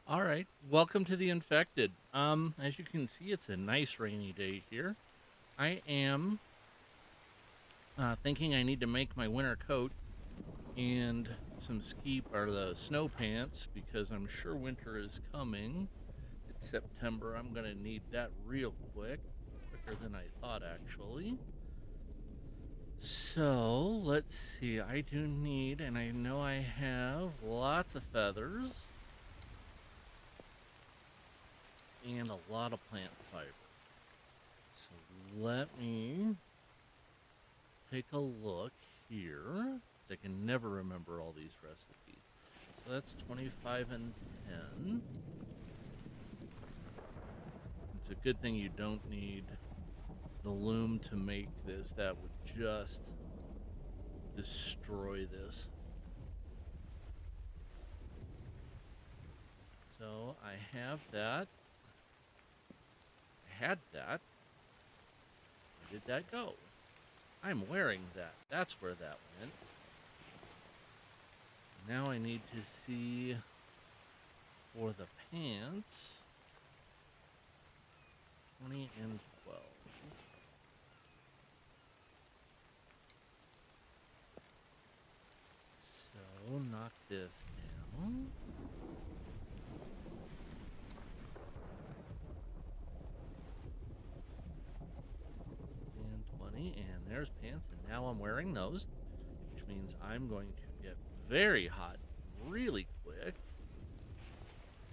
All right, welcome to the infected. As you can see, it's a nice rainy day here. I am thinking I need to make my winter coat and some ski or the snow pants because I'm sure winter is coming. It's September. I'm gonna need that real quicker than I thought actually. So let's see. I do need, and I know I have lots of feathers and a lot of plant fiber. So let me take a look here. I can never remember all these recipes. So that's 25 and 10. It's a good thing you don't need the loom to make this. That would just destroy this. So I have that. I had that. Where did that go? I'm wearing that. That's where that went. Now I need to see for the pants 20 and 12. So knock this down. And 20, and there's pants, and now I'm wearing those, which means I'm going to get very hot really quick.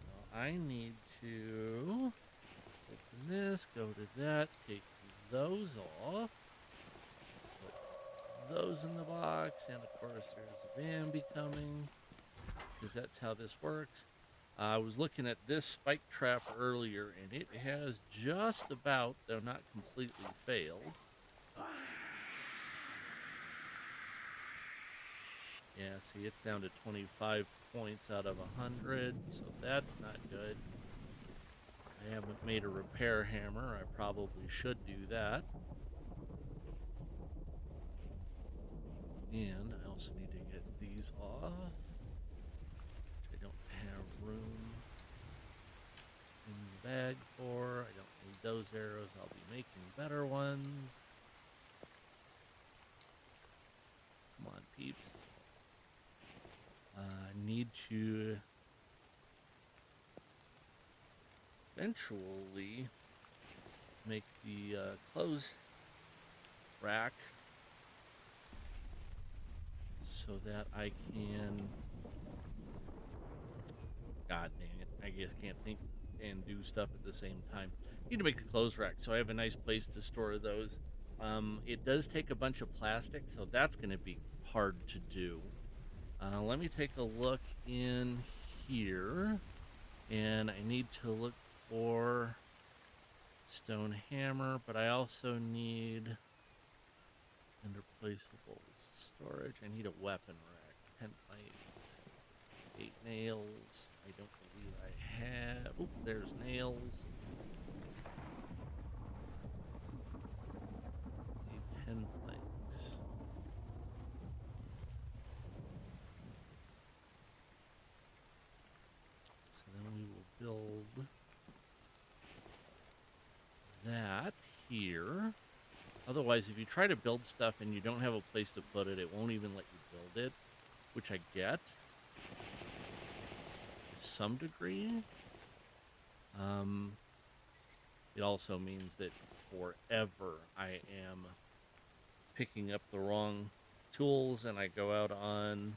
So I need to open this, go to that, take those off, put those in the box, and of course there's a Bambi coming, because that's how this works. I was looking at this spike trap earlier, and it has just about, though not completely, failed. Yeah, see, it's down to 25 points out of 100, so that's not good. I haven't made a repair hammer. I probably should do that. And I also need to get these off, which I don't have room in the bag for. I don't need those arrows. I'll be making better ones. Come on, peeps. I need to eventually make the clothes rack so that I can. God dang it! I just can't think and do stuff at the same time. Need to make a clothes rack so I have a nice place to store those. It does take a bunch of plastic, so that's going to be hard to do. Let me take a look in here, and I need to look for stone hammer, but I also need interplaceable storage. I need a weapon rack, 10 plates, 8 nails. I don't believe I have. Oh, there's nails. Need 10 planks. So then we will build that here. Otherwise, if you try to build stuff and you don't have a place to put it, it won't even let you build it, which I get to some degree. It also means that forever I am picking up the wrong tools, and I go out on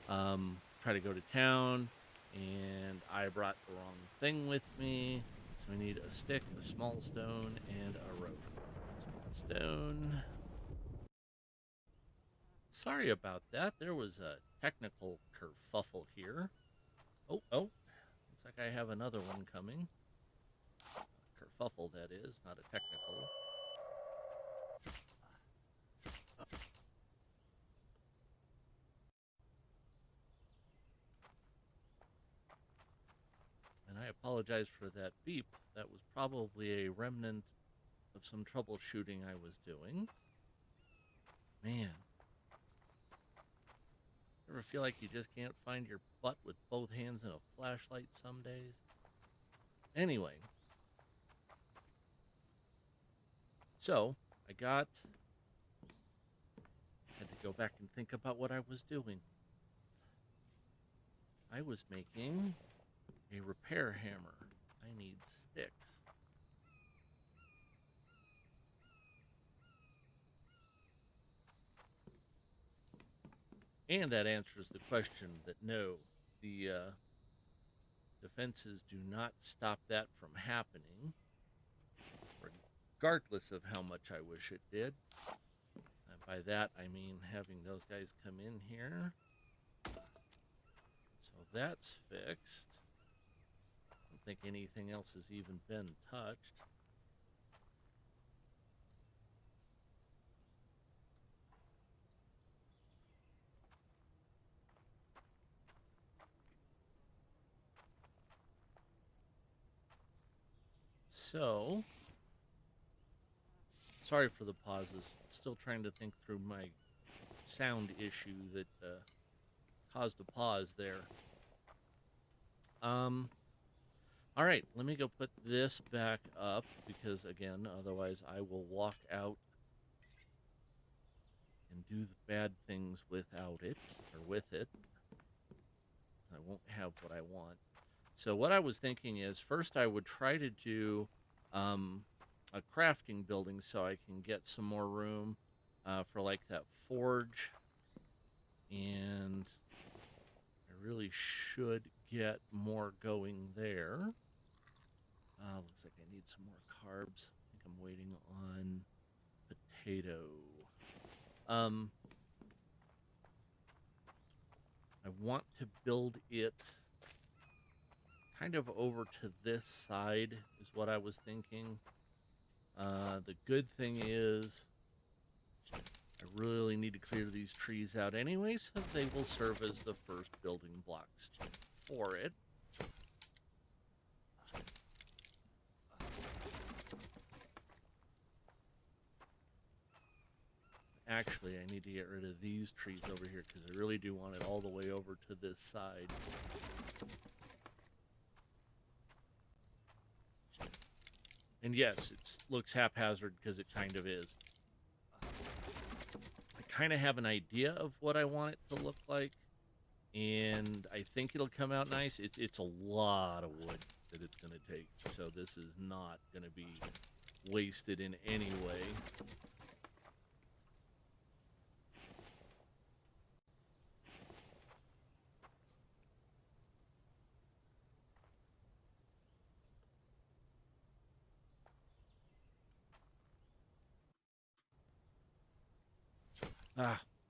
try to go to town, and I brought the wrong thing with me. So I need a stick, a small stone, and a rope. Small stone. Sorry about that. There was a technical kerfuffle here. Oh. Looks like I have another one coming. Kerfuffle, that is, not a technical. And I apologize for that beep. That was probably a remnant of some troubleshooting I was doing. Man. Ever feel like you just can't find your butt with both hands in a flashlight some days? Anyway. So, had to go back and think about what I was doing. I was making a repair hammer. I need sticks. And that answers the question that no, the defenses do not stop that from happening, regardless of how much I wish it did. And by that, I mean having those guys come in here. So that's fixed. I don't think anything else has even been touched. So, sorry for the pauses. Still trying to think through my sound issue that caused a pause there. All right, let me go put this back up because, again, otherwise I will walk out and do the bad things without it, or with it. I won't have what I want. So what I was thinking is, first I would try to do a crafting building so I can get some more room for like that forge, and I really should get more going there. Looks like I need some more carbs. I think I'm waiting on potato. I want to build it kind of over to this side is what I was thinking. The good thing is I really need to clear these trees out anyway, so they will serve as the first building blocks for it. Actually, I need to get rid of these trees over here because I really do want it all the way over to this side. And yes, it looks haphazard because it kind of is. I kind of have an idea of what I want it to look like, and I think it'll come out nice. It's a lot of wood that it's going to take, so this is not going to be wasted in any way.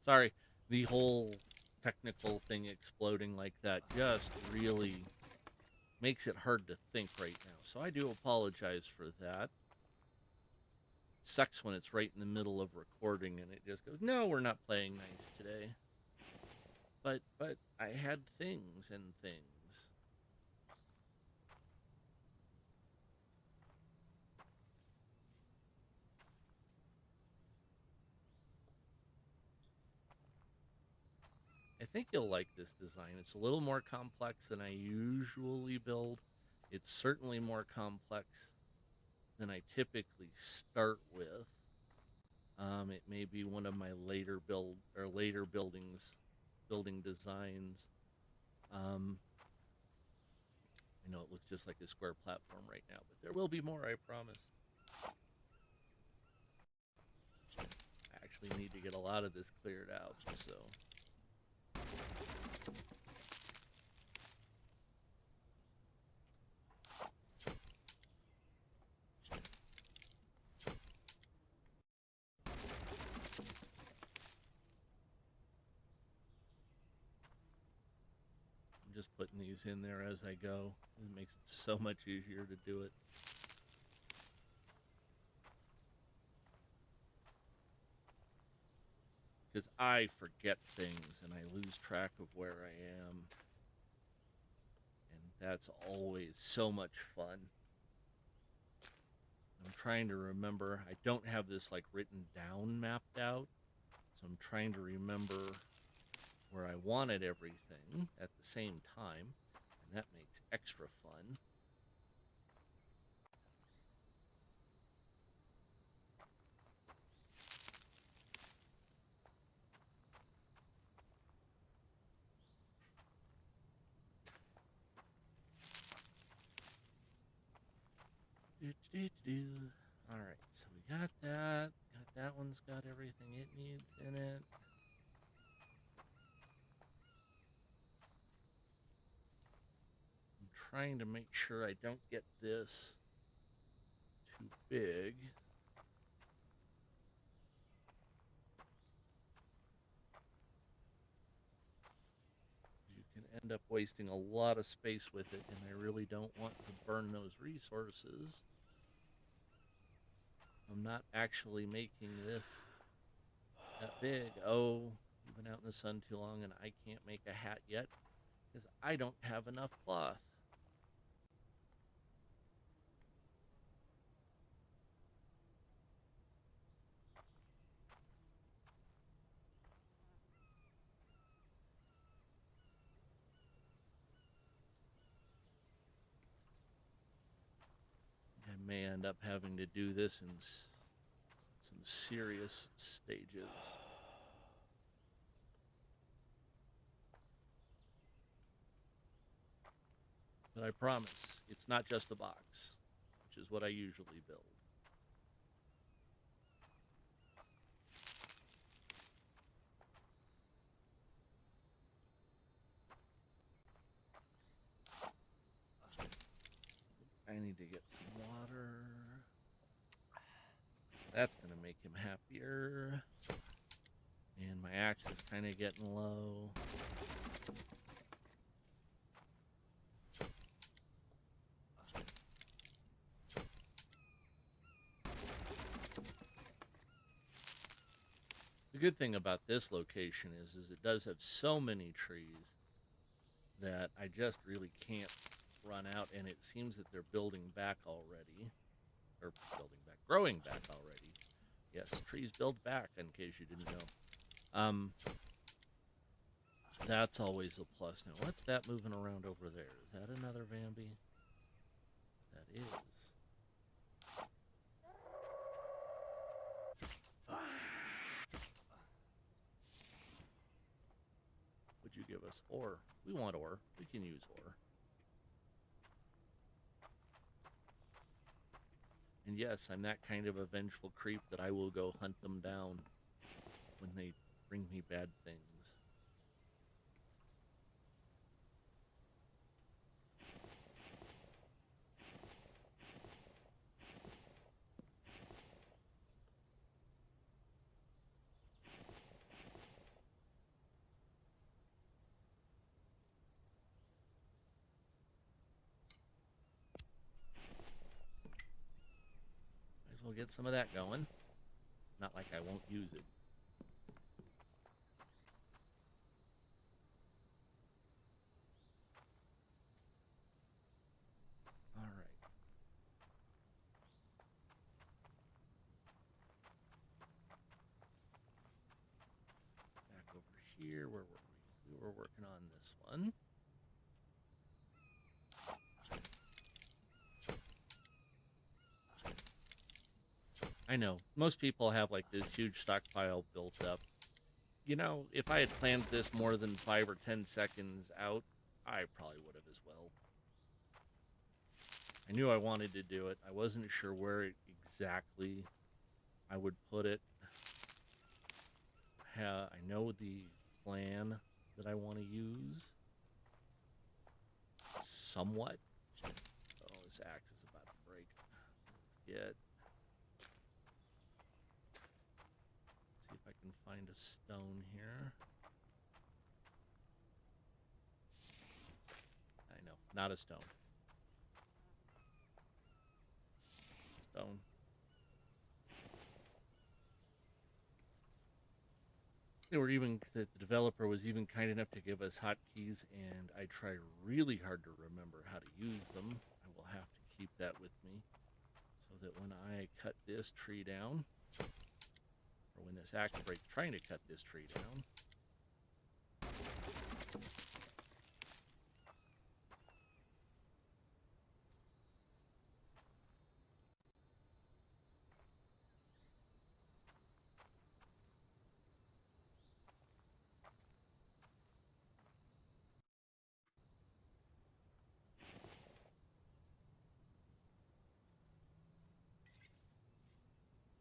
Sorry. The whole technical thing exploding like that just really makes it hard to think right now. So I do apologize for that. It sucks when it's right in the middle of recording and it just goes, no, we're not playing nice today. But I had things and things. I think you'll like this design. It's a little more complex than I usually build. It's certainly more complex than I typically start with. It may be one of my later building designs. I know it looks just like a square platform right now, but there will be more, I promise. I actually need to get a lot of this cleared out, so. I'm just putting these in there as I go. It makes it so much easier to do it. Because I forget things and I lose track of where I am. And that's always so much fun. I'm trying to remember. I don't have this like written down, mapped out. So I'm trying to remember where I wanted everything at the same time, and that makes extra fun. All right, so we got that. That one's got everything it needs in it. I'm trying to make sure I don't get this too big. You can end up wasting a lot of space with it, and I really don't want to burn those resources. I'm not actually making this that big. Oh, you've been out in the sun too long, and I can't make a hat yet because I don't have enough cloth. I may end up having to do this in some serious stages. But I promise, it's not just a box, which is what I usually build. I need to get some water. That's going to make him happier. And my axe is kind of getting low. The good thing about this location is it does have so many trees that I just really can't run out, and it seems that they're building back already. Or growing back already. Yes, trees build back, in case you didn't know. That's always a plus. Now, what's that moving around over there? Is that another Vambi? That is. Would you give us ore? We want ore. We can use ore. And yes, I'm that kind of a vengeful creep that I will go hunt them down when they bring me bad things. Might as well get some of that going. Not like I won't use it. All right. Back over here. Where were we? We were working on this one. I know, most people have like this huge stockpile built up. You know, if I had planned this more than 5 or 10 seconds out, I probably would have as well. I knew I wanted to do it. I wasn't sure where exactly I would put it. I know the plan that I want to use. Somewhat. Oh, this axe is about to break. Let's get... see if I can find a stone here. I know, not a stone. Stone. The developer was even kind enough to give us hotkeys, and I try really hard to remember how to use them. I will have to keep that with me so that when I cut this tree down, or when this axe breaks trying to cut this tree down,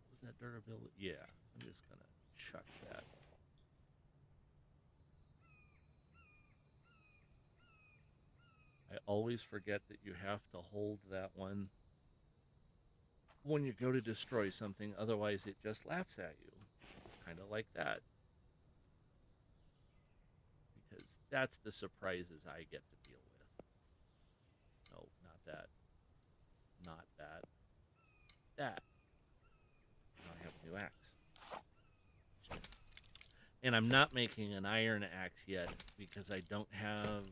Was that durability? Yeah, I'm just gonna chuck that. I always forget that you have to hold that one when you go to destroy something, otherwise it just laughs at you. Kind of like that. Because that's the surprises I get to deal with. No, not that. Not that. That. Now I have a new axe. And I'm not making an iron axe yet because I don't have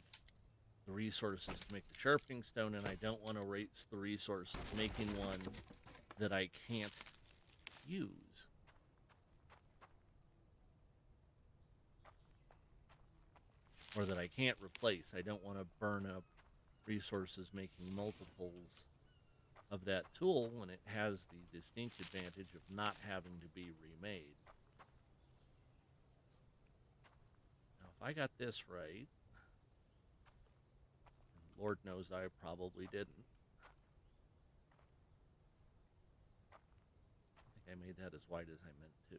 the resources to make the sharpening stone, and I don't want to waste the resources making one that I can't use. Or that I can't replace. I don't want to burn up resources making multiples of that tool when it has the distinct advantage of not having to be remade. Now, if I got this right, and Lord knows I probably didn't. I think I made that as wide as I meant to.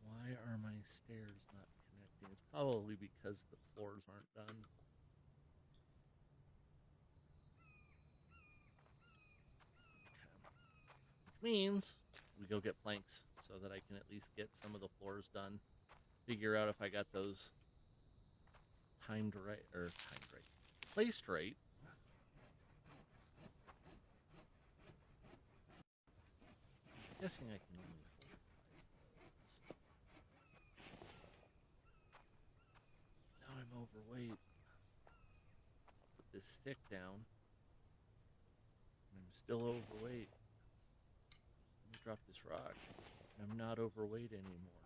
Why are my stairs not connecting? It's probably because the floors aren't done. Which means we go get planks so that I can at least get some of the floors done. Figure out if I got those timed right, placed right. I'm guessing I can only hold 5 of those. Now I'm overweight. Put this stick down. I'm still overweight. Let me drop this rock. I'm not overweight anymore.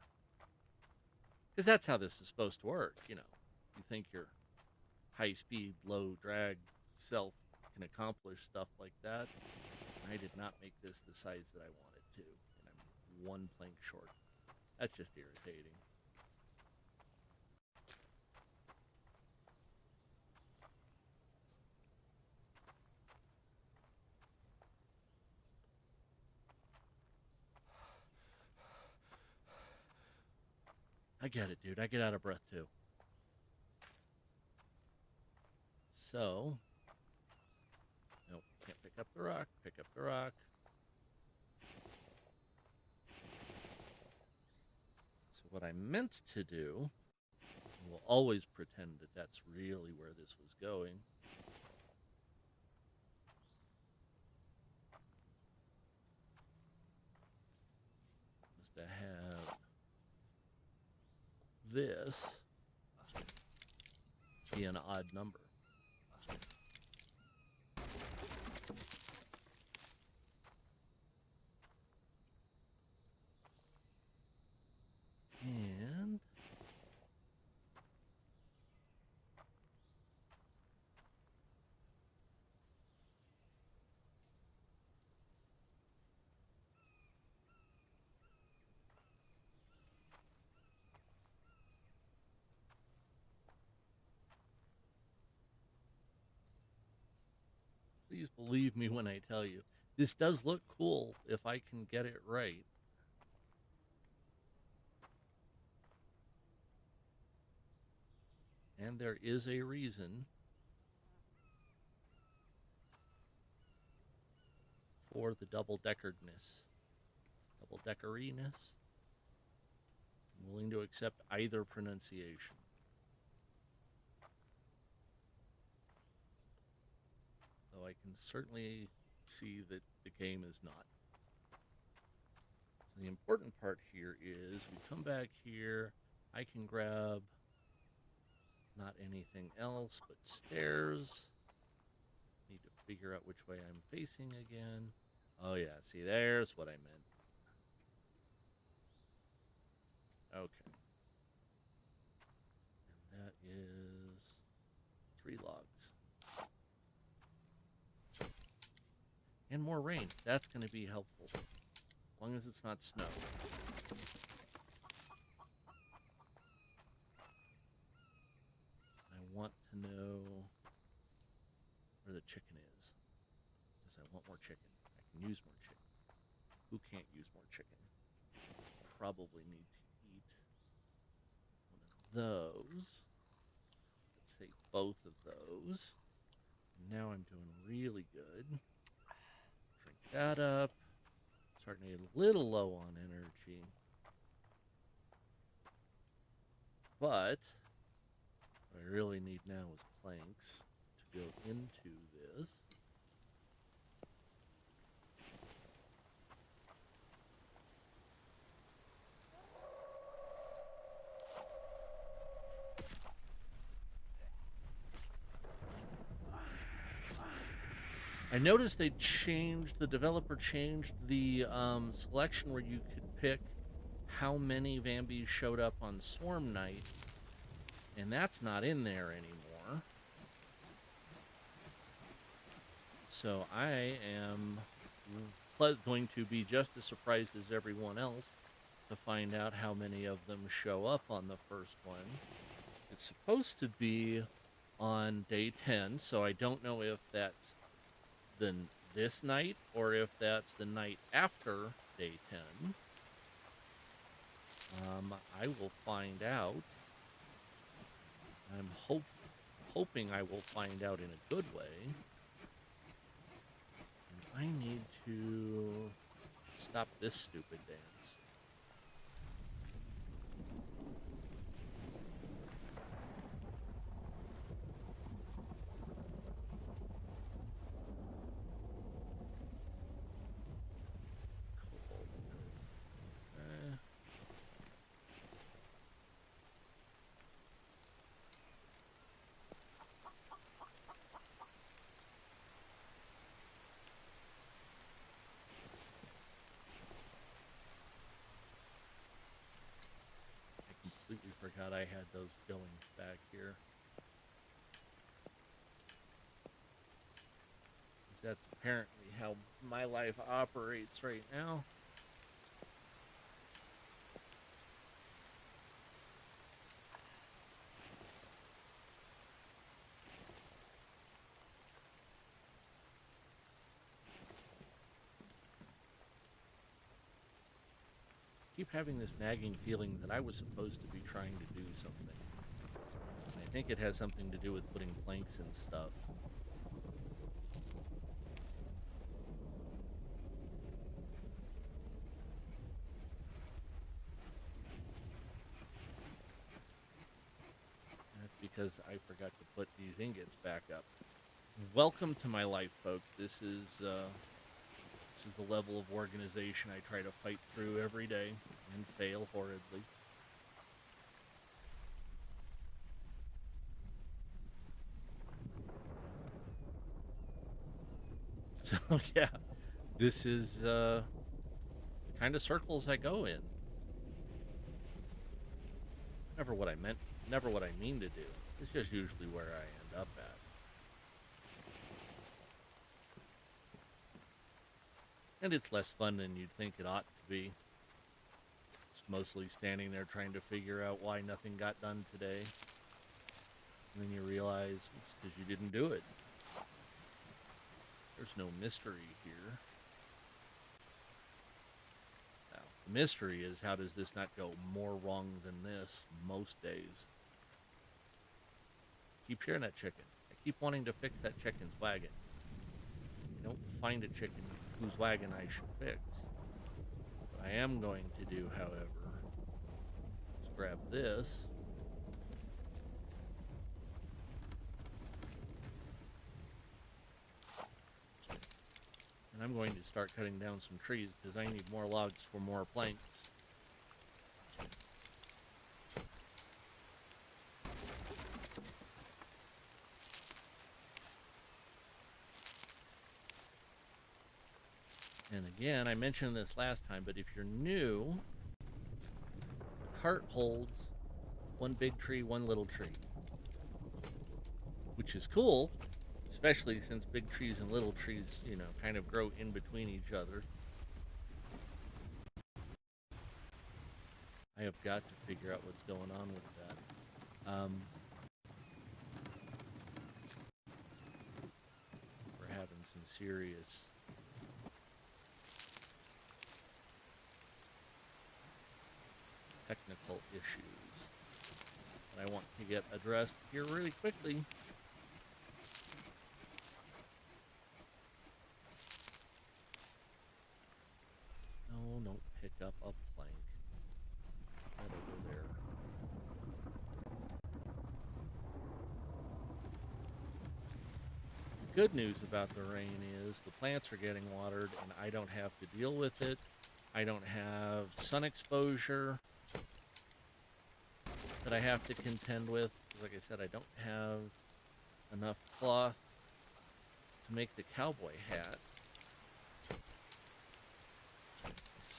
Because that's how this is supposed to work, you know. You think your high speed, low drag self can accomplish stuff like that. I did not make this the size that I wanted to, and I'm one plank short. That's just irritating. I get it, dude. I get out of breath too. So, nope, can't pick up the rock. Pick up the rock. So what I meant to do, we'll always pretend that that's really where this was going. Was to have this be an odd number. And please believe me when I tell you, this does look cool if I can get it right. And there is a reason for the double-deckerness. Double-deckeriness? I'm willing to accept either pronunciation. Though I can certainly see that the game is not. So the important part here is we come back here. I can grab not anything else but stairs. Need to figure out which way I'm facing again. Oh yeah, see, there's what I meant. Okay. And that is 3 logs. And more rain. That's going to be helpful. As long as it's not snow. I want to know where the chicken is. Because I want more chicken. I can use more chicken. Who can't use more chicken? Probably need to eat one of those. Let's say both of those. Now I'm doing really good. Drink that up. Starting to get a little low on energy. But what I really need now is planks to go into this. I noticed the developer changed the selection where you could pick how many Vambies showed up on Swarm Night, and that's not in there anymore. So I am going to be just as surprised as everyone else to find out how many of them show up on the first one. It's supposed to be on day 10, so I don't know if that's this night or if that's the night after day 10. I will find out. I'm hoping I will find out in a good way. And I need to stop this stupid dance. Completely forgot I had those going back here. That's apparently how my life operates right now. Keep having this nagging feeling that I was supposed to be trying to do something. I think it has something to do with putting planks and stuff. That's because I forgot to put these ingots back up. Welcome to my life, folks. This is the level of organization I try to fight through every day and fail horridly. So yeah, this is the kind of circles I go in. Never what I mean to do. It's just usually where I end up at. And it's less fun than you'd think it ought to be. It's mostly standing there trying to figure out why nothing got done today. And then you realize it's because you didn't do it. There's no mystery here. Now, the mystery is, how does this not go more wrong than this most days? Keep hearing that chicken. I keep wanting to fix that chicken's wagon. I don't find a chicken whose wagon I should fix. What I am going to do, however, is grab this. And I'm going to start cutting down some trees because I need more logs for more planks. And again, I mentioned this last time, but if you're new, the cart holds one big tree, one little tree, which is cool, especially since big trees and little trees, you know, kind of grow in between each other. I have got to figure out what's going on with that. We're having some serious technical issues that I want to get addressed here really quickly. No, don't pick up a plank. That over there. The good news about the rain is the plants are getting watered and I don't have to deal with it. I don't have sun exposure that I have to contend with. Like I said, I don't have enough cloth to make the cowboy hat. I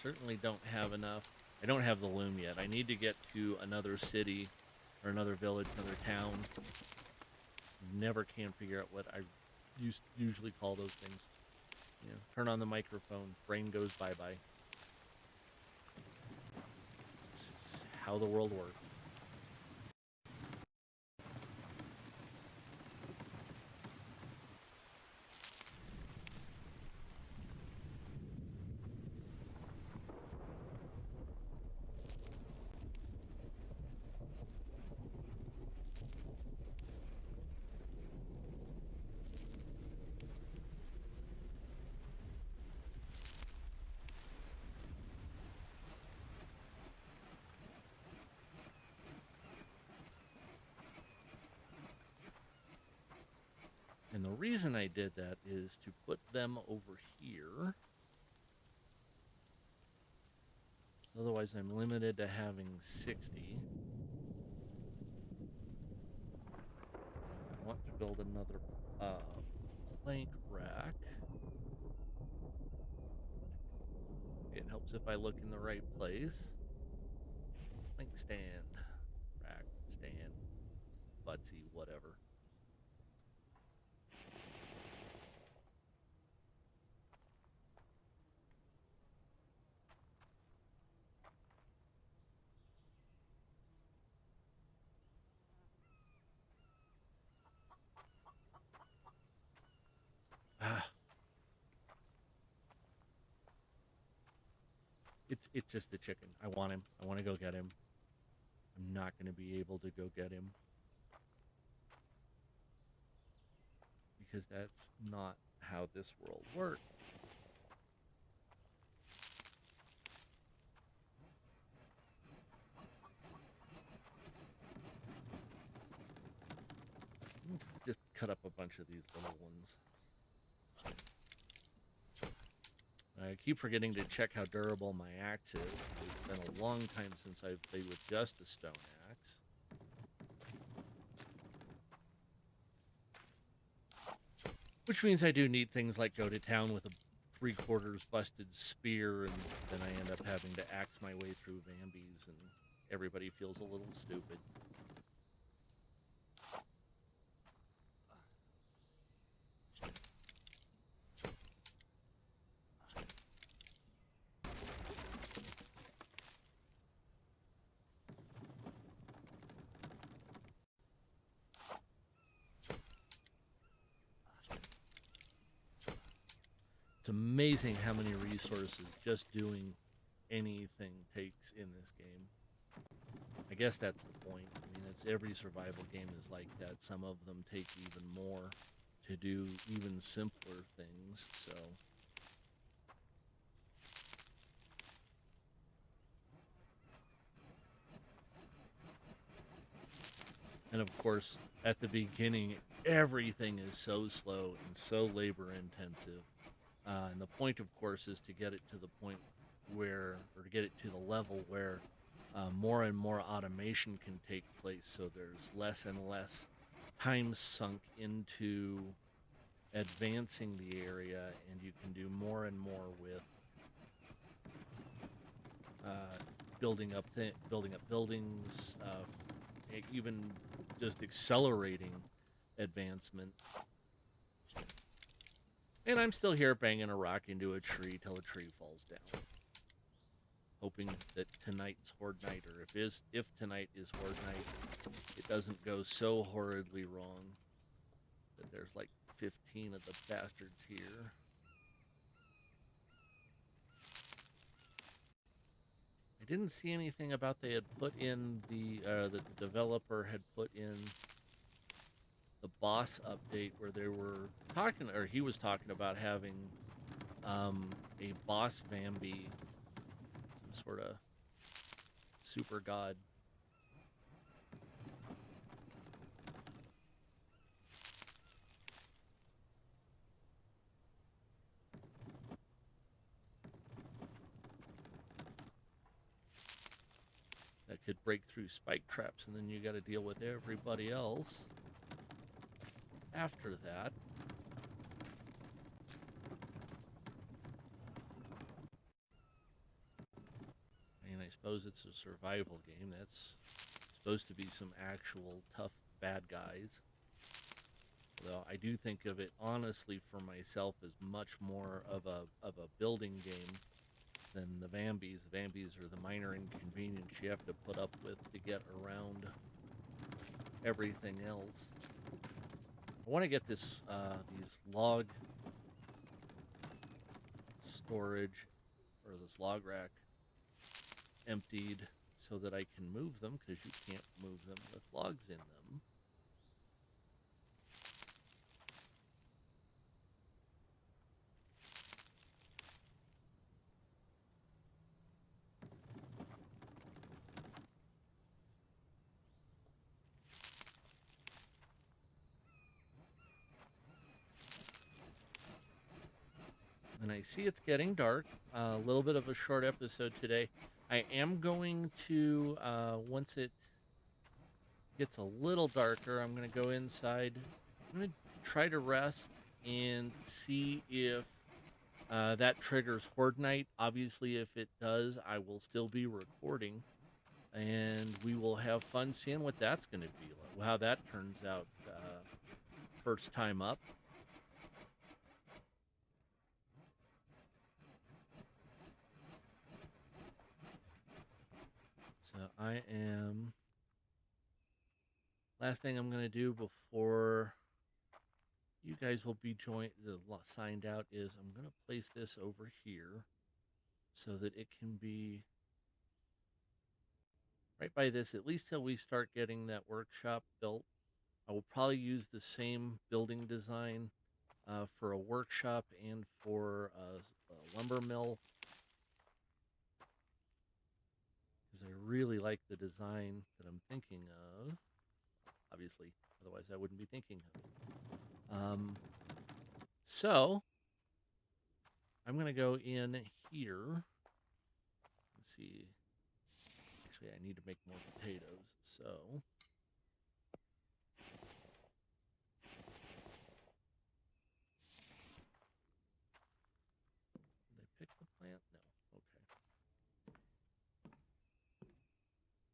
certainly don't have enough. I don't have the loom yet. I need to get to another city or another village, another town. Never can figure out what I usually call those things. You know, turn on the microphone, brain goes bye-bye. It's how the world works. And the reason I did that is to put them over here. Otherwise, I'm limited to having 60. I want to build another plank rack. It helps if I look in the right place. Plank stand, rack, stand, butsy, whatever. It's just the chicken. I want him. I want to go get him. I'm not going to be able to go get him because that's not how this world works. Just cut up a bunch of these little ones. I keep forgetting to check how durable my axe is. It's been a long time since I've played with just a stone axe. Which means I do need things like go to town with a 3/4 busted spear, and then I end up having to axe my way through Vambies, and everybody feels a little stupid. It's amazing how many resources just doing anything takes in this game. I guess that's the point. I mean, it's every survival game is like that. Some of them take even more to do even simpler things, so... And of course, at the beginning, everything is so slow and so labor intensive. And the point, of course, is to get it to the point where, or to get it to the level where more and more automation can take place, so there's less and less time sunk into advancing the area, and you can do more and more with building up buildings, even just accelerating advancement. And I'm still here banging a rock into a tree till a tree falls down, hoping that tonight's Horde Night, or if tonight is Horde Night, it doesn't go so horridly wrong that there's like 15 of the bastards here. I didn't see anything about they had put in that the developer had put in the boss update where they were talking, or he was talking about having a boss Vambi, some sort of super god. That could break through spike traps, and then you got to deal with everybody else after that. I mean, I suppose it's a survival game. That's supposed to be some actual tough bad guys. Though I do think of it honestly for myself as much more of a building game than the Vambis. The Vambis are the minor inconvenience you have to put up with to get around everything else. I want to get this these log storage, or this log rack, emptied so that I can move them, because you can't move them with logs in them. And I see it's getting dark. A little bit of a short episode today. I am going to, once it gets a little darker, I'm going to go inside. I'm going to try to rest and see if that triggers Horde Night. Obviously, if it does, I will still be recording. And we will have fun seeing what that's going to be like, how that turns out first time up. So I am... Last thing I'm going to do before you guys will be signed out is I'm going to place this over here so that it can be right by this, at least till we start getting that workshop built. I will probably use the same building design for a workshop and for a lumber mill, because I really like the design that I'm thinking of. Obviously, otherwise I wouldn't be thinking of it. So I'm going to go in here. Let's see. Actually, I need to make more potatoes, so did I pick the plant? No. Okay.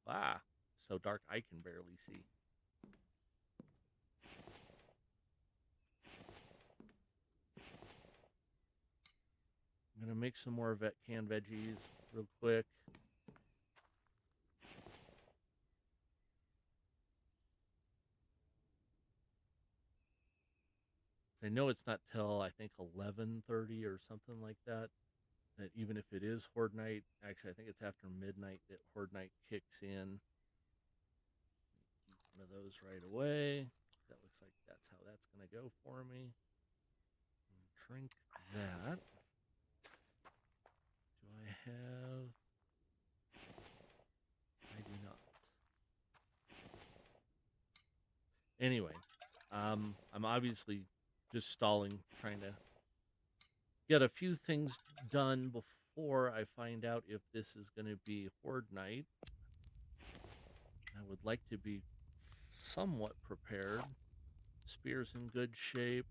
Ah, so dark I can barely see. I'm gonna make some more canned veggies real quick. I know it's not till I think 11:30 or something like that. That even if it is Horde Night, actually I think it's after midnight that Horde Night kicks in. Eat one of those right away. That looks like that's how that's gonna go for me. Drink that. Do I have? I do not. Anyway, I'm obviously just stalling, trying to get a few things done before I find out if this is going to be Horde Night. I would like to be somewhat prepared. Spear's in good shape.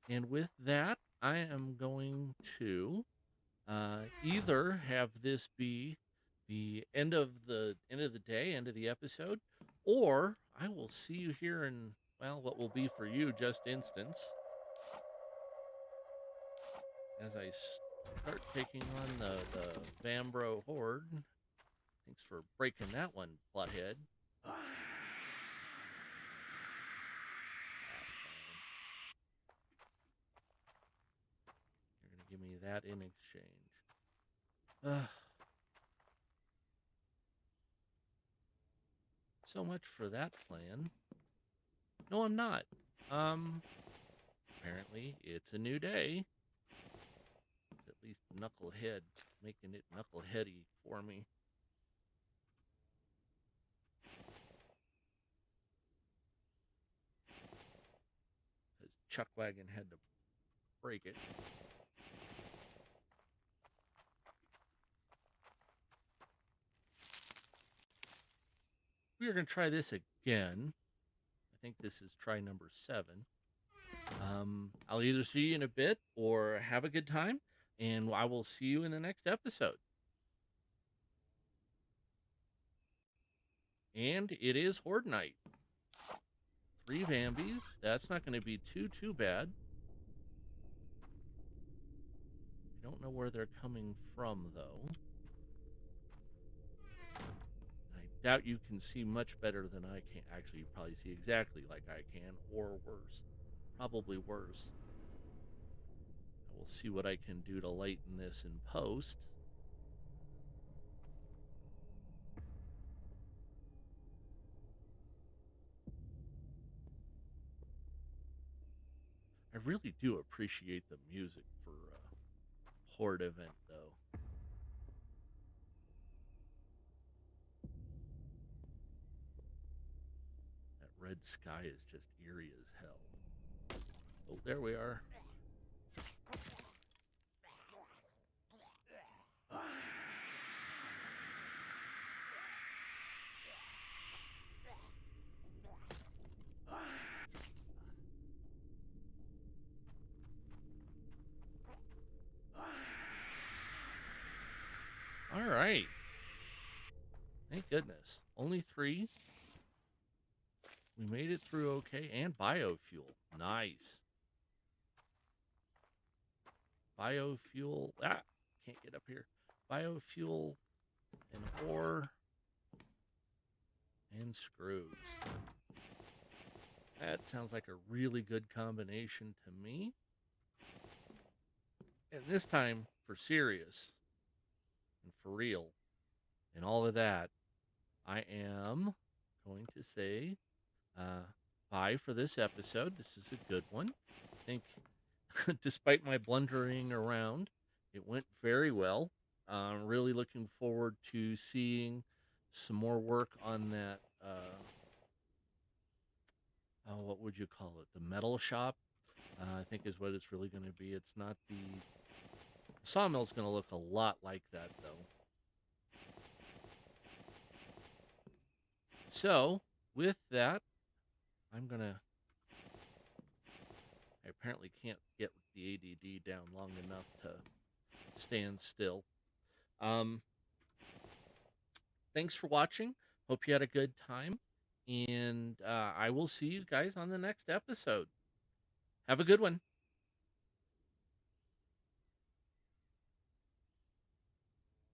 And with that, I am going to either have this be the end of the day, end of the episode, or I will see you here in, well, what will be for you just instance as I start taking on the Vambro Horde. Thanks for breaking that one, Butthead. You're gonna give me that in exchange. So much for that plan. No, I'm not. Apparently it's a new day. It's at least Knucklehead, making it Knuckleheady for me. Because Chuckwagon had to break it. We are going to try this again. I think this is try number 7. I'll either see you in a bit or have a good time, and I will see you in the next episode. And it is Horde Night. 3 Vambies. That's not going to be too bad. I don't know where they're coming from, though. I doubt you can see much better than I can. Actually, you probably see exactly like I can, or worse. Probably worse. I will see what I can do to lighten this in post. I really do appreciate the music for a Horde event, though. That red sky is just eerie as hell. Oh, there we are. All right. Thank goodness. Only 3. We made it through okay. And biofuel. Nice. Biofuel. Ah, can't get up here. Biofuel and ore and screws. That sounds like a really good combination to me. And this time, for serious and for real and all of that, I am going to say bye for this episode. This is a good one. I think, despite my blundering around, it went very well. I'm really looking forward to seeing some more work on that. What would you call it? The metal shop, I think is what it's really going to be. It's not the sawmill's going to look a lot like that, though. So, with that, I'm going to... I apparently can't get the ADD down long enough to stand still. Thanks for watching. Hope you had a good time. And I will see you guys on the next episode. Have a good one.